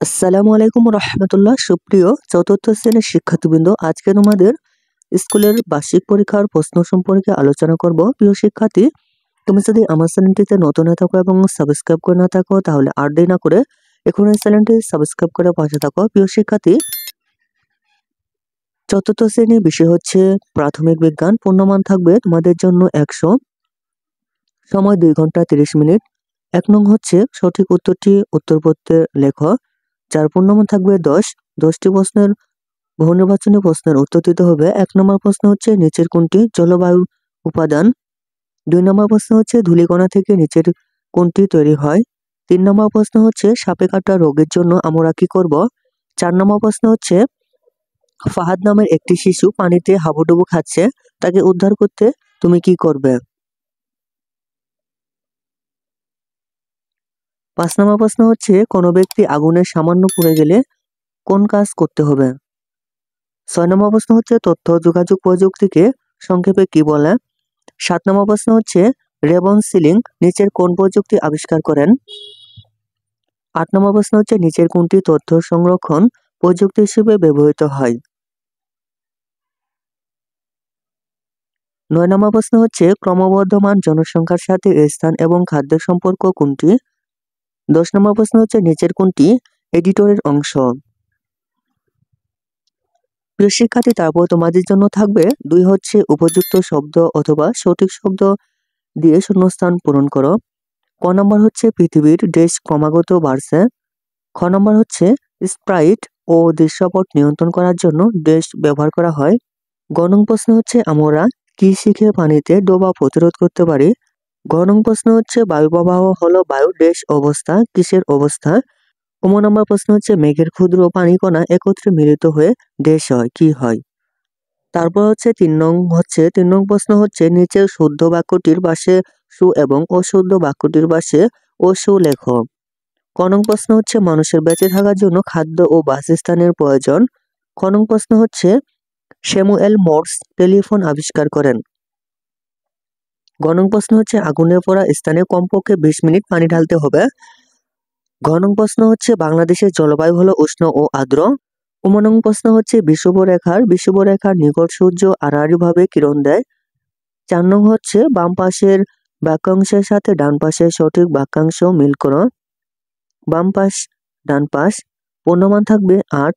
আসসালামু আলাইকুম রহমতুল্লাহ। সুপ্রিয় চতুর্থ শ্রেণীর শিক্ষার্থীবৃন্দ, আজকে তোমাদের স্কুলের বার্ষিক পরীক্ষার প্রশ্ন সম্পর্কে আলোচনা করব। প্রিয় শিক্ষার্থী, তুমি যদি আমার চ্যানেলটিতে নতুন হয়ে থাকো এবং সাবস্ক্রাইব করে না থাকো, তাহলে আর দেরি না করে এখন এই চ্যানেলটি সাবস্ক্রাইব করে পাশে থাকো। প্রিয় শিক্ষার্থী, চতুর্থ শ্রেণীর বিষয় হচ্ছে প্রাথমিক বিজ্ঞান। পূর্ণমান থাকবে তোমাদের জন্য 100, সময় 2 ঘন্টা 30 মিনিট। 1 নং হচ্ছে সঠিক উত্তরটি উত্তরপত্রে লেখো, যার পূর্ণমান থাকবে 10। 10টি প্রশ্নের বহু নির্বাচনী প্রশ্নের উত্তর দিতে হবে। 1 নম্বর প্রশ্ন হচ্ছে নিচের কোনটি জলবায়ুর উপাদান। 2 নম্বর প্রশ্ন হচ্ছে ধূলিকণা থেকে নিচের কোনটি তৈরি হয়। 3 নম্বর প্রশ্ন হচ্ছে সাপে কাটা রোগের জন্য আমরা কি করব। 4 নম্বর প্রশ্ন হচ্ছে ফাহাদ নামের একটি শিশু পানিতে হাবুডুবু খাচ্ছে, তাকে উদ্ধার করতে তুমি কি করবে। 5 নম্বর প্রশ্ন হচ্ছে কোনো ব্যক্তি আগুনে সামান্য পুড়ে গেলে কোন কাজ করতে হবে। 6 নম্বর প্রশ্ন হচ্ছে তথ্য যোগাযোগ প্রযুক্তিকে সংক্ষেপে কি বলে। 7 নম্বর প্রশ্ন হচ্ছে রেবন সিলিং নিচের কোন প্রযুক্তি আবিষ্কার করেন। 8 নম্বর প্রশ্ন হচ্ছে নিচের কোনটি তথ্য সংরক্ষণ প্রযুক্তি হিসেবে ব্যবহৃত হয়। 9 নম্বর প্রশ্ন হচ্ছে ক্রমবর্ধমান জনসংখ্যার সাথে স্থান এবং খাদ্যের সম্পর্ক কোনটি। 10 নম্বর প্রশ্ন হচ্ছে নিচের কোনটি এডিটরের অংশ। প্রিয় শিক্ষার্থী, তারপর তোমাদের জন্য থাকবে 2 হচ্ছে উপযুক্ত শব্দ অথবা সঠিক শব্দ দিয়ে শূন্যস্থান পূরণ করো। ক নম্বর হচ্ছে পৃথিবীর দেশ ক্রমাগত বাড়ছে। খ নম্বর হচ্ছে স্প্রাইট ও দৃশ্যপট নিয়ন্ত্রণ করার জন্য দেশ ব্যবহার করা হয়। গ নং প্রশ্ন হচ্ছে আমরা কি শিখে পানিতে ডোবা প্রতিরোধ করতে পারি। ঘ নং প্রশ্ন হচ্ছে বায়ু প্রবাহ হলো বায়ুর দেশ অবস্থা কিসের অবস্থা। ক নম্বর প্রশ্ন হচ্ছে মেঘের ক্ষুদ্র পানিকণা একত্রে মিলিত হয়ে দেশ হয়, কি হয়। তারপর হচ্ছে 3 নং প্রশ্ন হচ্ছে নিচের শুদ্ধ বাক্যটির পাশে সু এবং অশুদ্ধ বাক্যটির পাশে অসু লেখো। ক নং প্রশ্ন হচ্ছে মানুষের বেঁচে থাকার জন্য খাদ্য ও বাসস্থানের প্রয়োজন। খ নং প্রশ্ন হচ্ছে স্যামুয়েল মর্স টেলিফোন আবিষ্কার করেন। গ নং প্রশ্ন হচ্ছে আগুনে পোড়া স্থানে কমপক্ষে 20 মিনিট পানি ঢালতে হবে। ঘ নং প্রশ্ন হচ্ছে বাংলাদেশের জলবায়ু হলো উষ্ণ ও আর্দ্র। ম নং প্রশ্ন হচ্ছে বিষুবরেখার নিকট সূর্য আড়াআড়িভাবে কিরণ দেয়। 4 নং হচ্ছে বাম পাশের বাক্যাংশের সাথে ডান পাশের সঠিক বাক্যাংশ মিল করো। বাম পাশ ডান পাশ পূর্ণমান থাকবে 8,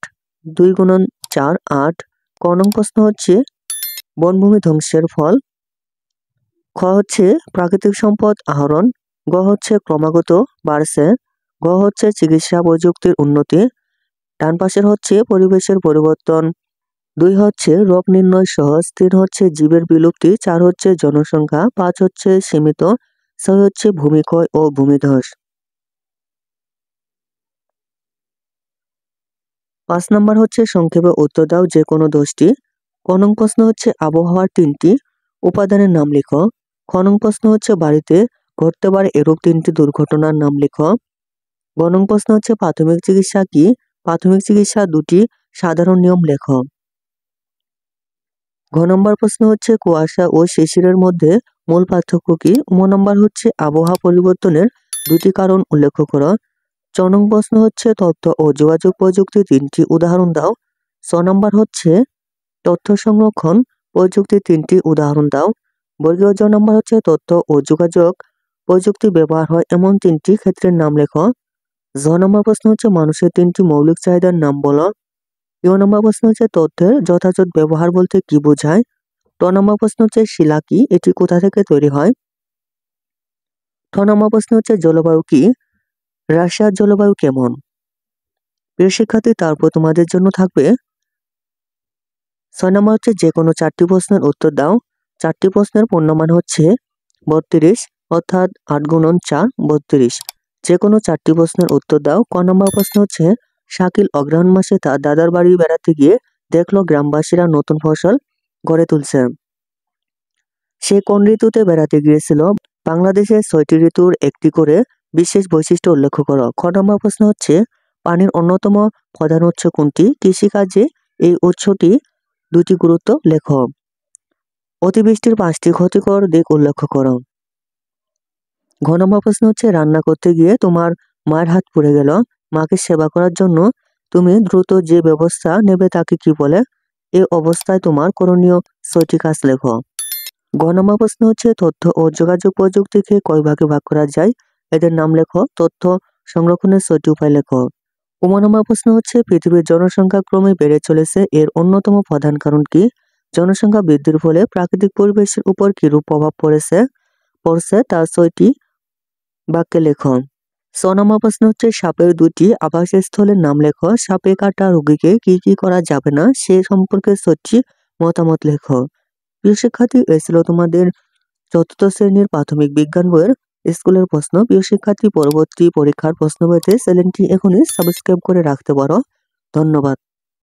2 গুণন 4 8। ক নং প্রশ্ন হচ্ছে বনভূমি ধ্বংসের ফল। খ হচ্ছে প্রাকৃতিক সম্পদ আহরণ। গ হচ্ছে ক্রমাগত বাড়ছে। ঘ হচ্ছে চিকিৎসা প্রযুক্তির উন্নতি। ডান পাশের হচ্ছে পরিবেশের পরিবর্তন। 2 হচ্ছে রোগ নির্ণয় সহজ। 3 হচ্ছে জীবের বিলুপ্তি। 4 হচ্ছে জনসংখ্যা। 5 হচ্ছে সীমিত। 6 হচ্ছে ভূমিক্ষয় ও ভূমিধস। 5 নম্বর হচ্ছে সংক্ষেপে উত্তর দাও যে কোনো 10টি। ক নং প্রশ্ন হচ্ছে আবহাওয়ার 3টি উপাদানের নাম লিখো। খ নং প্রশ্ন হচ্ছে বাড়িতে ঘটতে পারে এরূপ 3টি দুর্ঘটনার নাম লিখো। গ নং প্রশ্ন হচ্ছে প্রাথমিক চিকিৎসা কি। প্রাথমিক চিকিৎসা 2টি সাধারণ নিয়ম লেখো। ঘ নম্বর প্রশ্ন হচ্ছে কুয়াশা ও শিশিরের মধ্যে মূল পার্থক্য কি। ম নম্বর হচ্ছে আবহাওয়া পরিবর্তনের 2টি কারণ উল্লেখ করো। চ নং প্রশ্ন হচ্ছে তথ্য ও যোগাযোগ প্রযুক্তি 3টি উদাহরণ দাও। ছ নম্বর হচ্ছে তথ্য সংরক্ষণ প্রযুক্তি 3টি উদাহরণ দাও। বর্গীয় জ নম্বর হচ্ছে তথ্য ও যোগাযোগ প্রযুক্তি ব্যবহার হয় এমন 3টি ক্ষেত্রের নাম লেখো। জ নম্বর প্রশ্ন হচ্ছে মানুষের 3টি মৌলিক চাহিদার নাম বলো। ই নম্বর প্রশ্ন হচ্ছে তথ্যের যথাযথ ব্যবহার বলতে কি বোঝায়। ট নম্বর প্রশ্ন হচ্ছে শিলা কি, এটি কোথা থেকে তৈরি হয়। ঠ নম্বর প্রশ্ন হচ্ছে জলবায়ু কি, রাশিয়ার জলবায়ু কেমন। প্রিয় শিক্ষার্থী, তারপর তোমাদের জন্য থাকবে 6 নম্বর হচ্ছে যে কোনো 4টি প্রশ্নের উত্তর দাও। 4টি প্রশ্নের পূর্ণমান হচ্ছে 32, অর্থাৎ 8 গুণন 4 32। যে কোনো 4টি প্রশ্নের উত্তর দাও। ক নম্বর প্রশ্ন হচ্ছে শাকিল অগ্রহায়ণ মাসে তার দাদার বাড়ি বেড়াতে গিয়ে দেখলো গ্রামবাসীরা নতুন ফসল গড়ে তুলছে। সে কোন ঋতুতে বেড়াতে গিয়েছিল। বাংলাদেশের 6টি ঋতুর একটি করে বিশেষ বৈশিষ্ট্য উল্লেখ করো। খ নম্বর প্রশ্ন হচ্ছে পানির অন্যতম প্রধান উৎস কোনটি। কৃষিকাজে এই উৎসটি 2টি গুরুত্ব লেখো। অতিবৃষ্টির 5টি ক্ষতিকর দিক উল্লেখ করো। ঘ নম্বর প্রশ্ন হচ্ছে রান্না করতে গিয়ে তোমার মায়ের হাত পুড়ে গেল, মাকে সেবা করার জন্য তুমি দ্রুত যে ব্যবস্থা নেবে তাকে কি বলে? এই অবস্থায় তোমার করণীয় 6টি কাজ লেখো। গ নম্বর প্রশ্ন হচ্ছে তথ্য ও যোগাযোগ প্রযুক্তিকে কয় ভাগে ভাগ করা যায়? এদের নাম লেখো। তথ্য সংরক্ষণের 6টি উপায় লেখো। 15 নম্বর প্রশ্ন হচ্ছে পৃথিবীর জনসংখ্যা ক্রমে বেড়ে চলেছে, এর অন্যতম প্রধান কারণ কি? জনসংখ্যা বৃদ্ধির ফলে প্রাকৃতিক পরিবেশের উপর কিরূপ প্রভাব পড়ছে তার 6টি বাক্যে লেখো। 6 নম্বর প্রশ্ন হচ্ছে সাপের 2টি আবাসস্থলের নাম লেখো। সাপে কাটা রোগীকে কি কি করা যাবে না সে সম্পর্কে 6টি মতামত লেখো। প্রিয় শিক্ষার্থী, এ ছিল তোমাদের 4th শ্রেণীর প্রাথমিক বিজ্ঞান বইয়ের স্কুলের প্রশ্ন। প্রিয় শিক্ষার্থী, পরবর্তী পরীক্ষার প্রশ্ন পেতে চ্যানেলটি এখনই সাবস্ক্রাইব করে রাখতে পারো। ধন্যবাদ।